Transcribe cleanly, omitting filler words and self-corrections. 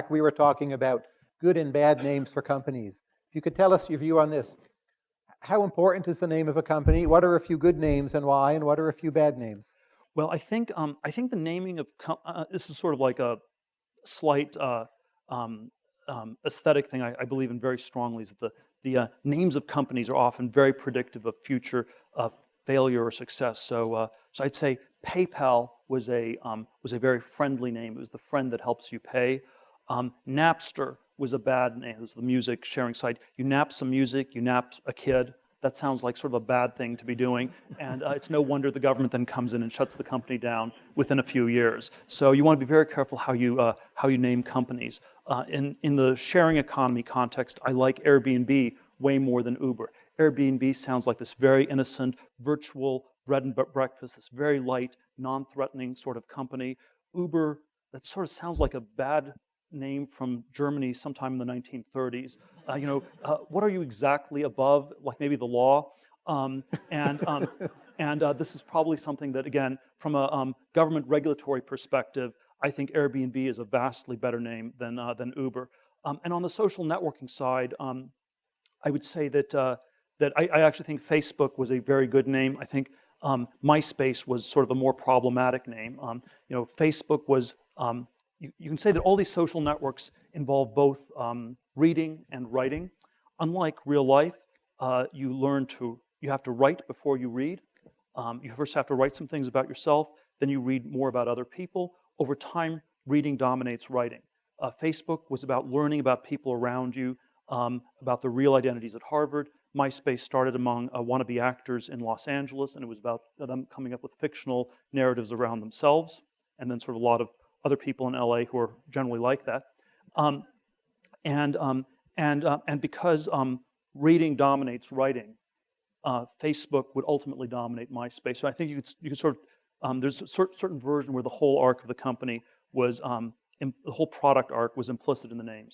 back, we were talking about good and bad names for companies. If you could tell us your view on this. How important is the name of a company? What are a few good names and why? And what are a few bad names? Well, I think the naming of this is sort of like a slight um, aesthetic thing I believe in very strongly is that the names of companies are often very predictive of future failure or success. So I'd say PayPal was a very friendly name. It was the friend that helps you pay. Napster was a bad name. It was the music sharing site. You nap some music, you nap a kid. That sounds like sort of a bad thing to be doing, and it's no wonder the government then comes in and shuts the company down within a few years. So you want to be very careful how you name companies. In the sharing economy context, I like Airbnb way more than Uber. Airbnb sounds like this very innocent, virtual bread and breakfast, this very light, non-threatening sort of company. Uber, that sort of sounds like a bad name from Germany sometime in the 1930s. What are you exactly above? Like maybe the law. Um, and um, and this is probably something that, again, from a government regulatory perspective, I think Airbnb is a vastly better name than Uber. And on the social networking side, I would say that I actually think Facebook was a very good name. I think MySpace was sort of a more problematic name. Facebook was. You can say that all these social networks involve both reading and writing. Unlike real life, you have to write before you read. You first have to write some things about yourself, then you read more about other people. Over time, reading dominates writing. Facebook was about learning about people around you, about the real identities at Harvard. MySpace started among wannabe actors in Los Angeles, and it was about them coming up with fictional narratives around themselves, and then sort of a lot of other people in LA who are generally like that. Um, and because reading dominates writing, Facebook would ultimately dominate MySpace. So I think you could sort of there's a certain version where the whole arc of the company was the whole product arc was implicit in the names.